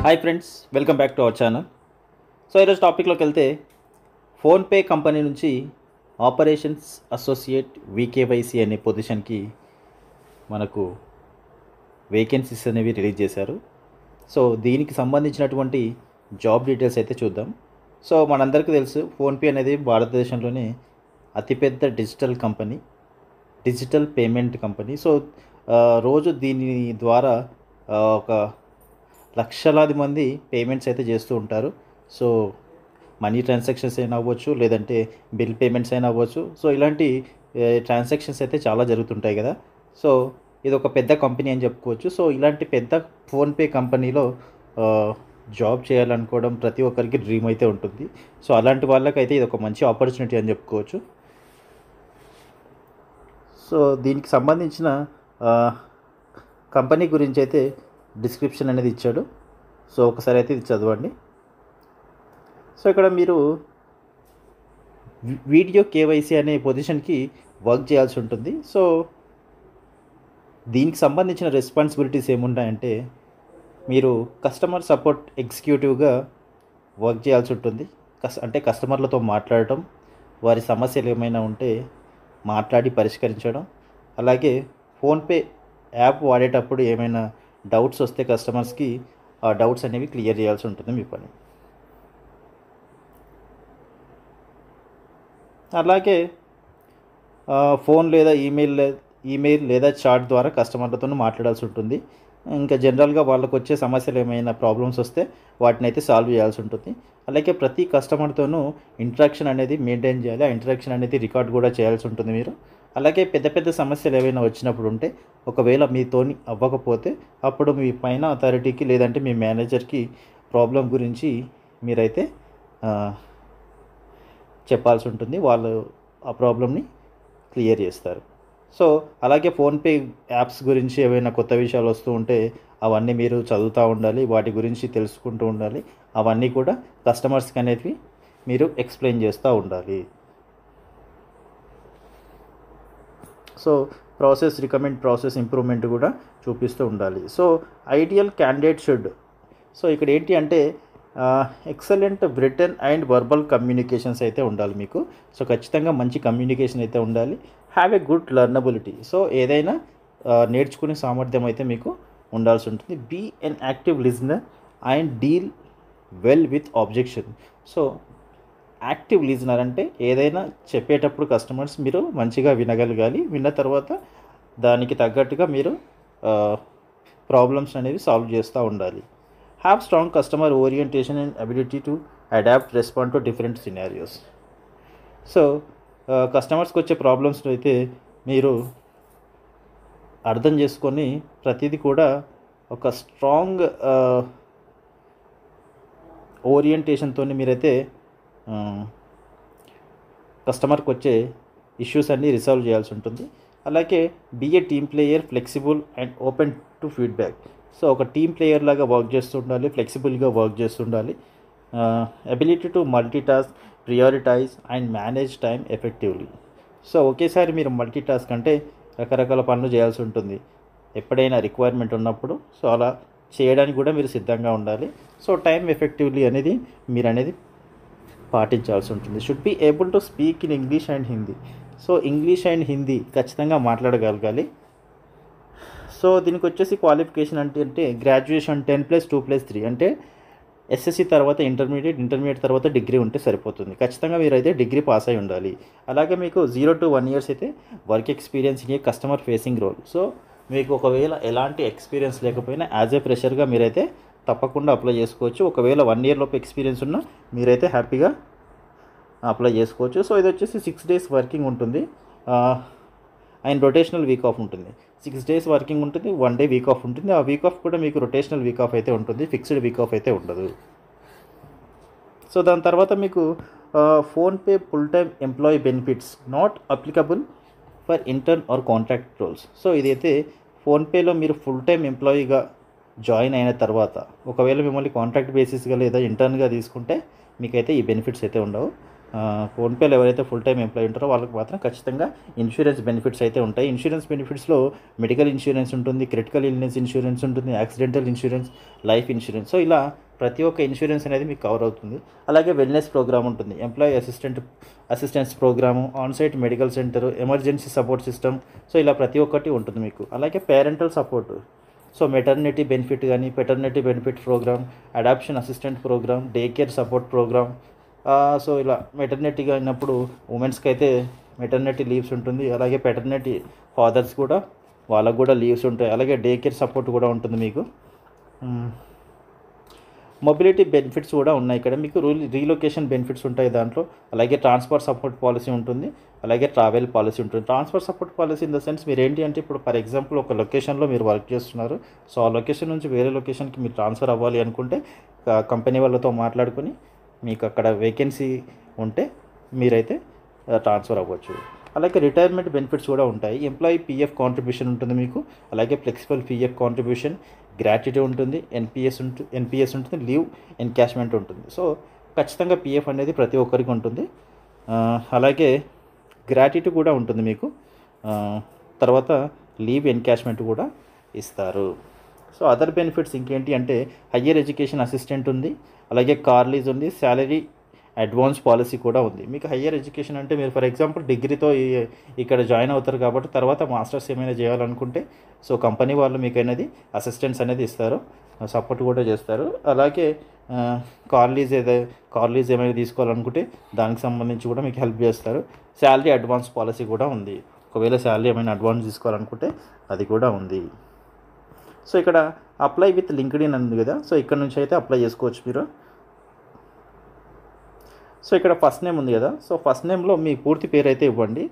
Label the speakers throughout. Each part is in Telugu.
Speaker 1: Hi friends, welcome back to our channel. So ఈరోజు టాపిక్లోకి వెళ్తే ఫోన్పే కంపెనీ నుంచి ఆపరేషన్స్ అసోసియేట్ వికేవైసీ అనే పొజిషన్కి మనకు వేకెన్సీస్ అనేవి రిలీజ్ చేశారు. సో దీనికి సంబంధించినటువంటి జాబ్ డీటెయిల్స్ అయితే చూద్దాం. సో మనందరికీ తెలుసు, ఫోన్పే అనేది భారతదేశంలోనే అతిపెద్ద డిజిటల్ పేమెంట్ కంపెనీ. సో రోజు దీని ద్వారా ఒక లక్షలాది మంది పేమెంట్స్ అయితే చేస్తూ ఉంటారు. సో మనీ ట్రాన్సాక్షన్స్ అయినా అవ్వచ్చు, లేదంటే బిల్ పేమెంట్స్ అయినా అవ్వచ్చు. సో ఇలాంటి ట్రాన్సాక్షన్స్ అయితే చాలా జరుగుతుంటాయి కదా. సో ఇది ఒక పెద్ద కంపెనీ అని చెప్పుకోవచ్చు. సో ఇలాంటి పెద్ద ఫోన్పే కంపెనీలో జాబ్ చేయాలనుకోవడం ప్రతి ఒక్కరికి డ్రీమ్ అయితే ఉంటుంది. సో అలాంటి వాళ్ళకైతే ఇది ఒక మంచి ఆపర్చునిటీ అని చెప్పుకోవచ్చు. సో దీనికి సంబంధించిన కంపెనీ గురించి అయితే డిస్క్రిప్షన్ అనేది ఇచ్చాడు. సో ఒకసారి అయితే ఇది చదవండి. సో ఇక్కడ మీరు వీడియో కేవైసీ అనే పొజిషన్కి వర్క్ చేయాల్సి ఉంటుంది. సో దీనికి సంబంధించిన రెస్పాన్సిబిలిటీస్ ఏముంటాయంటే, మీరు కస్టమర్ సపోర్ట్ ఎగ్జిక్యూటివ్గా వర్క్ చేయాల్సి ఉంటుంది. అంటే కస్టమర్లతో మాట్లాడటం, వారి సమస్యలు ఏమైనా ఉంటే మాట్లాడి పరిష్కరించడం, అలాగే ఫోన్పే యాప్ వాడేటప్పుడు ఏమైనా డౌట్స్ వస్తే కస్టమర్స్కి ఆ డౌట్స్ అనేవి క్లియర్ చేయాల్సి ఉంటుంది మీ పని. అలాగే ఫోన్ లేదా ఈమెయిల్ లేదా చాట్ ద్వారా కస్టమర్లతో మాట్లాడాల్సి ఉంటుంది. ఇంకా జనరల్గా వాళ్ళకు వచ్చే సమస్యలు ఏమైనా ప్రాబ్లమ్స్ వస్తే వాటిని అయితే సాల్వ్ చేయాల్సి ఉంటుంది. అలాగే ప్రతి కస్టమర్తోనూ ఇంటరాక్షన్ అనేది మెయింటైన్ చేయాలి. ఆ ఇంటరాక్షన్ అనేది రికార్డ్ కూడా చేయాల్సి ఉంటుంది మీరు. అలాగే పెద్ద పెద్ద సమస్యలు ఏవైనా వచ్చినప్పుడు ఉంటే, ఒకవేళ మీతోని అవ్వకపోతే అప్పుడు మీ పైన అథారిటీకి లేదంటే మీ మేనేజర్కి ప్రాబ్లం గురించి మీరైతే చెప్పాల్సి ఉంటుంది. వాళ్ళు ఆ ప్రాబ్లమ్ని క్లియర్ చేస్తారు. సో అలాగే ఫోన్పే యాప్స్ గురించి ఏవైనా కొత్త విషయాలు వస్తూ ఉంటే అవన్నీ మీరు చదువుతూ ఉండాలి, వాటి గురించి తెలుసుకుంటూ ఉండాలి. అవన్నీ కూడా కస్టమర్స్కి అనేవి మీరు ఎక్స్ప్లెయిన్ చేస్తూ ఉండాలి. సో ప్రాసెస్ ఇంప్రూవ్మెంట్ కూడా చూపిస్తూ ఉండాలి. So ideal candidate should, so ఇక్కడ ఏంటి అంటే excellent written and verbal communications అయితే ఉండాలి మీకు. సో ఖచ్చితంగా మంచి కమ్యూనికేషన్ అయితే ఉండాలి. Have a good learnability, so ఏదైనా నేర్చుకునే సామర్థ్యం అయితే మీకు ఉండాల్సి ఉంటుంది. Be an active listener and deal well with objection. So active listener అంటే ఏదైనా చెప్పేటప్పుడు కస్టమర్స్ మీరు మంచిగా వినగలగాలి. విన్న తర్వాత దానికి తగ్గట్టుగా మీరు ప్రాబ్లమ్స్ అనేవి సాల్వ్ చేస్తూ ఉండాలి. Have strong customer orientation and ability to adapt respond to different scenarios. So కస్టమర్స్కి వచ్చే ప్రాబ్లమ్స్ అయితే మీరు అర్థం చేసుకొని ప్రతిదీ కూడా ఒక స్ట్రాంగ్ ఓరియంటేషన్తో మీరైతే కస్టమర్కి వచ్చే ఇష్యూస్ అన్నీ రిసాల్వ్ చేయాల్సి ఉంటుంది. అలాగే be a team player, flexible and open to feedback. So ఒక టీమ్ ప్లేయర్ లాగా వర్క్ చేస్తుండాలి, ఫ్లెక్సిబుల్గా వర్క్ చేస్తుండాలి. Ability to multitask, prioritise and manage time effectively. So ఒకేసారి మీరు మల్టీటాస్క్ అంటే రకరకాల పనులు చేయాల్సి ఉంటుంది ఎప్పుడైనా రిక్వైర్మెంట్ ఉన్నప్పుడు. సో అలా చేయడానికి కూడా మీరు సిద్ధంగా ఉండాలి. సో టైం ఎఫెక్టివ్లీ అనేది మీరు అనేది పాటించాల్సి ఉంటుంది. Should be able to speak in English and Hindi. So English and Hindi ఖచ్చితంగా మాట్లాడగలగాలి. సో దీనికి వచ్చేసి క్వాలిఫికేషన్ అంటే గ్రాడ్యుయేషన్ 10+2+3 అంటే ఎస్ఎస్సి తర్వాత ఇంటర్మీడియట్ తర్వాత డిగ్రీ ఉంటే సరిపోతుంది. ఖచ్చితంగా మీరైతే డిగ్రీ పాస్ అయి ఉండాలి. అలాగే మీకు 0 to 1 years అయితే work experience in a customer facing role. So మీకు ఒకవేళ ఎలాంటి ఎక్స్పీరియన్స్ లేకపోయినా యాజ్ ఏ ఫ్రెషర్గా మీరైతే తప్పకుండా అప్లై చేసుకోవచ్చు. ఒకవేళ 1 year లోపు ఎక్స్పీరియన్స్ ఉన్నా మీరైతే హ్యాపీగా అప్లై చేసుకోవచ్చు. సో ఇది వచ్చేసి 6 days వర్కింగ్ ఉంటుంది అండ్ రొటేషనల్ వీక్ ఆఫ్ ఉంటుంది. 6 days వర్కింగ్ ఉంటుంది, 1 day వీక్ ఆఫ్ ఉంటుంది. ఆ వీక్ ఆఫ్ కూడా మీకు రొటేషనల్ వీక్ ఆఫ్ అయితే ఉంటుంది, ఫిక్స్డ్ వీక్ ఆఫ్ అయితే ఉండదు. సో దాని తర్వాత మీకు PhonePe full time employee benefits not applicable for intern or contract roles. So ఇదైతే ఫోన్పేలో మీరు ఫుల్ టైమ్ ఎంప్లాయీగా జాయిన్ అయిన తర్వాత ఒకవేళ మిమ్మల్ని కాంట్రాక్ట్ బేసిస్గా లేదా ఇంటర్న్గా తీసుకుంటే మీకైతే ఈ బెనిఫిట్స్ అయితే ఉండవు. ఫోన్పేలో ఎవరైతే ఫుల్ టైం ఎంప్లాయీ ఉంటారో వాళ్ళకి మాత్రం ఖచ్చితంగా ఇన్సూరెన్స్ బెనిఫిట్స్ అయితే ఉంటాయి. ఇన్సూరెన్స్ బెనిఫిట్స్లో మెడికల్ ఇన్సూరెన్స్ ఉంటుంది, క్రిటికల్ ఇల్నెస్ ఇన్సూరెన్స్ ఉంటుంది, accidental insurance, life insurance. So ఇలా ప్రతి ఒక్క ఇన్సూరెన్స్ అనేది మీకు కవర్ అవుతుంది. అలాగే వెల్నెస్ ప్రోగ్రామ్ ఉంటుంది, employee assistance programme, onsite medical centre, emergency support system. So ఇలా ప్రతి ఒక్కటి ఉంటుంది మీకు. అలాగే parental support, so maternity benefit కానీ, paternity benefit programme, adoption assistant programme, day care support programme. So ఇలా మెటర్నిటీగా అయినప్పుడు ఉమెన్స్కి అయితే మెటర్నిటీ లీవ్స్ ఉంటుంది. అలాగే పెటర్నిటీ ఫాదర్స్ కూడా వాళ్ళకు కూడా లీవ్స్ ఉంటాయి. అలాగే డే కేర్ సపోర్ట్ కూడా ఉంటుంది మీకు. మొబిలిటీ బెనిఫిట్స్ కూడా ఉన్నాయి ఇక్కడ మీకు. రీలొకేషన్ బెనిఫిట్స్ ఉంటాయి దాంట్లో. అలాగే ట్రాన్స్ఫర్ సపోర్ట్ పాలసీ ఉంటుంది, అలాగే ట్రావెల్ పాలసీ ఉంటుంది. Transfer support policy in the sense మీరు ఏంటి అంటే, ఇప్పుడు ఫర్ ఎగ్జాంపుల్ ఒక లొకేషన్లో మీరు వర్క్ చేస్తున్నారు. సో ఆ లొకేషన్ నుంచి వేరే లొకేషన్కి మీరు ట్రాన్స్ఫర్ అవ్వాలి అనుకుంటే కంపెనీ వాళ్ళతో మాట్లాడుకొని మీకు అక్కడ వేకెన్సీ ఉంటే మీరైతే ట్రాన్స్ఫర్ అవ్వచ్చు. అలాగే రిటైర్మెంట్ బెనిఫిట్స్ కూడా ఉంటాయి. ఎంప్లాయీ పీఎఫ్ కాంట్రిబ్యూషన్ ఉంటుంది మీకు. అలాగే ఫ్లెక్సిబుల్ పీఎఫ్ కాంట్రిబ్యూషన్, గ్రాట్యుటీ ఉంటుంది, ఎన్పిఎస్ ఉంటుంది, లీవ్ ఎన్కాష్మెంట్ ఉంటుంది. సో ఖచ్చితంగా పీఎఫ్ అనేది ప్రతి ఒక్కరికి ఉంటుంది. అలాగే గ్రాట్యుటీ కూడా ఉంటుంది మీకు. తర్వాత లీవ్ ఎన్కాష్మెంట్ కూడా ఇస్తారు. సో అదర్ బెనిఫిట్స్ ఇంకేంటి అంటే, హయ్యర్ ఎడ్యుకేషన్ అసిస్టెంట్ ఉంది, అలాగే కార్ లీజ్ ఉంది, శాలరీ అడ్వాన్స్ పాలసీ కూడా ఉంది. మీకు హయ్యర్ ఎడ్యుకేషన్ అంటే మీరు ఫర్ ఎగ్జాంపుల్ డిగ్రీతో ఇక్కడ జాయిన్ అవుతారు కాబట్టి తర్వాత మాస్టర్స్ ఏమైనా చేయాలనుకుంటే సో కంపెనీ వాళ్ళు మీకు అనేది అసిస్టెంట్స్ అనేది ఇస్తారు, సపోర్ట్ కూడా చేస్తారు. అలాగే కార్ లీజ్ ఏమైనా తీసుకోవాలనుకుంటే దానికి సంబంధించి కూడా మీకు హెల్ప్ చేస్తారు. శాలరీ అడ్వాన్స్ పాలసీ కూడా ఉంది. ఒకవేళ శాలరీ ఏమైనా అడ్వాన్స్ తీసుకోవాలనుకుంటే అది కూడా ఉంది. సో ఇక్కడ అప్లై విత్ లింక్డ్ఇన్ ఉంది కదా, సో ఇక్కడ నుంచి అయితే అప్లై చేసుకోవచ్చు మీరు. సో ఇక్కడ ఫస్ట్ నేమ్ ఉంది కదా, సో ఫస్ట్ నేమ్లో మీ పూర్తి పేరు అయితే ఇవ్వండి.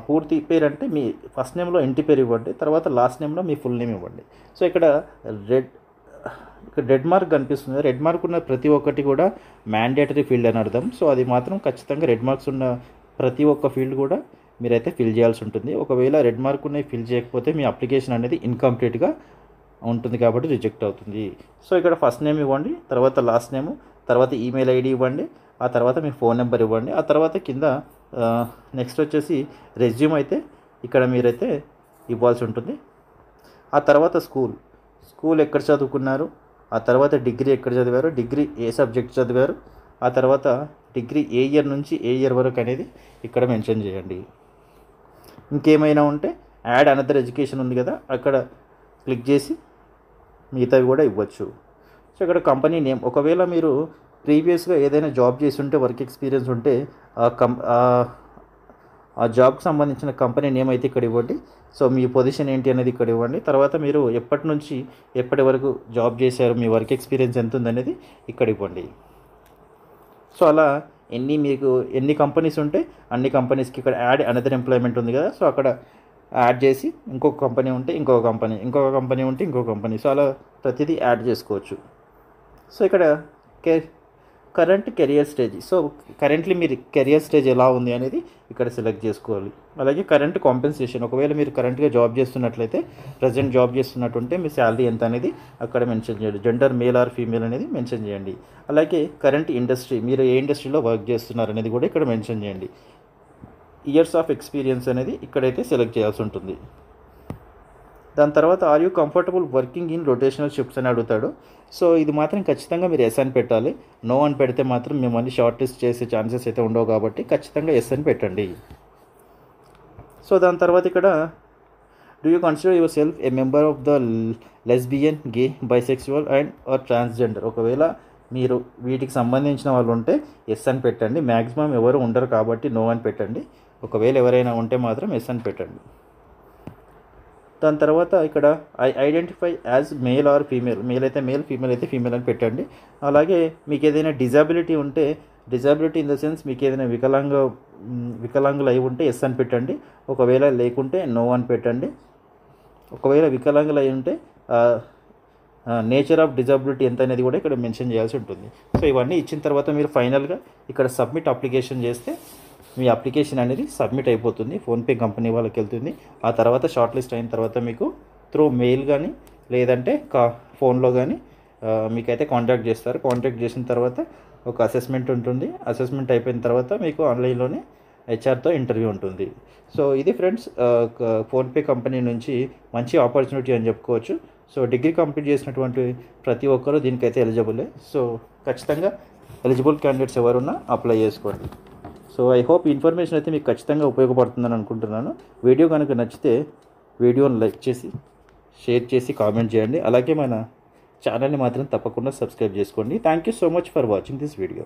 Speaker 1: పూర్తి పేరు అంటే మీ ఫస్ట్ నేమ్లో ఇంటి పేరు ఇవ్వండి, తర్వాత లాస్ట్ నేమ్లో మీ ఫుల్ నేమ్ ఇవ్వండి. సో ఇక్కడ రెడ్ మార్క్ కనిపిస్తుంది. రెడ్ మార్క్ ఉన్న ప్రతి ఒక్కటి కూడా మ్యాండేటరీ ఫీల్డ్ అని అర్థం. సో అది మాత్రం ఖచ్చితంగా రెడ్ మార్క్స్ ఉన్న ప్రతి ఒక్క ఫీల్డ్ కూడా మీరైతే ఫిల్ చేయాల్సి ఉంటుంది. ఒకవేళ రెడ్ మార్క్ ఉన్నవి ఫిల్ చేయకపోతే మీ అప్లికేషన్ అనేది ఇన్కంప్లీట్గా ఉంటుంది కాబట్టి రిజెక్ట్ అవుతుంది. సో ఇక్కడ ఫస్ట్ నేమ్ ఇవ్వండి, తర్వాత లాస్ట్ నేము, తర్వాత ఈమెయిల్ ఐడి ఇవ్వండి, ఆ తర్వాత మీ ఫోన్ నెంబర్ ఇవ్వండి. ఆ తర్వాత కింద నెక్స్ట్ వచ్చేసి రెజ్యూమ్ అయితే ఇక్కడ మీరైతే ఇవ్వాల్సి ఉంటుంది. ఆ తర్వాత స్కూల్ ఎక్కడ చదువుకున్నారు, ఆ తర్వాత డిగ్రీ ఎక్కడ చదివారు, డిగ్రీ ఏ సబ్జెక్ట్ చదివారు, ఆ తర్వాత డిగ్రీ ఏ ఇయర్ నుంచి ఏ ఇయర్ వరకు అనేది ఇక్కడ మెన్షన్ చేయండి. ఇంకేమైనా ఉంటే యాడ్ అనదర్ ఎడ్యుకేషన్ ఉంది కదా, అక్కడ క్లిక్ చేసి మిగతావి కూడా ఇవ్వచ్చు. సో ఇక్కడ కంపెనీ నేమ్, ఒకవేళ మీరు ప్రీవియస్గా ఏదైనా జాబ్ చేసి ఉంటే వర్క్ ఎక్స్పీరియన్స్ ఉంటే ఆ జాబ్కి సంబంధించిన కంపెనీ నేమ్ అయితే ఇక్కడ ఇవ్వండి. సో మీ పొజిషన్ ఏంటి అనేది ఇక్కడ ఇవ్వండి. తర్వాత మీరు ఎప్పటి నుంచి ఎప్పటి వరకు జాబ్ చేశారు, మీ వర్క్ ఎక్స్పీరియన్స్ ఎంత ఉందనేది ఇక్కడ ఇవ్వండి. సో అలా మీకు ఎన్ని కంపెనీస్ ఉంటే అన్ని కంపెనీస్కి ఇక్కడ యాడ్ అనదర్ ఎంప్లాయ్మెంట్ ఉంది కదా, సో అక్కడ యాడ్ చేసి ఇంకొక కంపెనీ ఉంటే ఇంకొక కంపెనీ ఉంటే ఇంకొక కంపెనీ, సో అలా ప్రతిదీ యాడ్ చేసుకోవచ్చు. సో ఇక్కడ current career stage, so currently మీరు కెరియర్ స్టేజ్ ఎలా ఉంది అనేది ఇక్కడ సెలెక్ట్ చేసుకోవాలి. అలాగే కరెంట్ కాంపెన్సేషన్, ఒకవేళ మీరు కరెంట్గా జాబ్ చేస్తున్నట్లయితే, ప్రజెంట్ జాబ్ చేస్తున్నట్టుంటే మీ శాలరీ ఎంత అనేది అక్కడ మెన్షన్ చేయండి. జెండర్ మేల్ ఆర్ ఫీమేల్ అనేది మెన్షన్ చేయండి. అలాగే కరెంట్ ఇండస్ట్రీ, మీరు ఏ ఇండస్ట్రీలో వర్క్ చేస్తున్నారు అనేది కూడా ఇక్కడ మెన్షన్ చేయండి. ఇయర్స్ ఆఫ్ ఎక్స్పీరియన్స్ అనేది ఇక్కడైతే సెలెక్ట్ చేయాల్సి ఉంటుంది. దాని తర్వాత are you comfortable working in rotational shifts అని అడుగుతాడు. సో ఇది మాత్రం ఖచ్చితంగా మీరు ఎస్ అని పెట్టాలి. నో అని పెడితే మాత్రం మిమ్మల్ని షార్ట్ లిస్ట్ చేసే ఛాన్సెస్ అయితే ఉండవు కాబట్టి ఖచ్చితంగా ఎస్ అని పెట్టండి. సో దాని తర్వాత ఇక్కడ do you consider yourself a member of the lesbian, gay, bisexual and or transgender, ఒకవేళ మీరు వీటికి సంబంధించిన వాళ్ళు ఉంటే ఎస్ అని పెట్టండి. మ్యాక్సిమం ఎవరు ఉండరు కాబట్టి నో అని పెట్టండి. ఒకవేళ ఎవరైనా ఉంటే మాత్రం ఎస్ అని పెట్టండి. దాని తర్వాత ఇక్కడ identify as male or female, male అయితే మేల్, ఫీమేల్ అయితే ఫీమేల్ అని పెట్టండి. అలాగే మీకు ఏదైనా డిజాబిలిటీ ఉంటే, డిజాబిలిటీ ఇన్ ద సెన్స్ మీకు ఏదైనా వికలాంగులు అయి ఉంటే ఎస్ అని పెట్టండి. ఒకవేళ లేకుంటే నో అని పెట్టండి. ఒకవేళ వికలాంగులు అయి ఉంటే నేచర్ ఆఫ్ డిజాబిలిటీ ఎంత అనేది కూడా ఇక్కడ మెన్షన్ చేయాల్సి ఉంటుంది. సో ఇవన్నీ ఇచ్చిన తర్వాత మీరు ఫైనల్గా ఇక్కడ సబ్మిట్ అప్లికేషన్ చేస్తే మీ అప్లికేషన్ అనేది సబ్మిట్ అయిపోతుంది, ఫోన్పే కంపెనీ వాళ్ళకి వెళ్తుంది. ఆ తర్వాత షార్ట్ లిస్ట్ అయిన తర్వాత మీకు త్రూ మెయిల్ కానీ లేదంటే ఫోన్లో కానీ మీకైతే కాంటాక్ట్ చేస్తారు. కాంటాక్ట్ చేసిన తర్వాత ఒక అసెస్మెంట్ ఉంటుంది. అసెస్మెంట్ అయిపోయిన తర్వాత మీకు ఆన్లైన్లోనే హెచ్ఆర్తో ఇంటర్వ్యూ ఉంటుంది. సో ఇది ఫ్రెండ్స్ ఫోన్పే కంపెనీ నుంచి మంచి ఆపర్చునిటీ అని చెప్పుకోవచ్చు. సో డిగ్రీ కంప్లీట్ చేసినటువంటి ప్రతి ఒక్కరూ దీనికైతే ఎలిజిబులే. సో ఖచ్చితంగా ఎలిజిబుల్ క్యాండిడేట్స్ ఎవరున్నా అప్లై చేసుకోండి. సో ఐ హోప్ ఇన్ఫర్మేషన్ అయితే మీకు ఖచ్చితంగా ఉపయోగపడుతుందని అనుకుంటున్నాను. వీడియో కనుక నచ్చితే వీడియోని లైక్ చేసి, షేర్ చేసి, కామెంట్ చేయండి. అలాగే మన ఛానల్ని మాత్రం తప్పకుండా సబ్స్క్రైబ్ చేసుకోండి. Thank you so much for watching this video.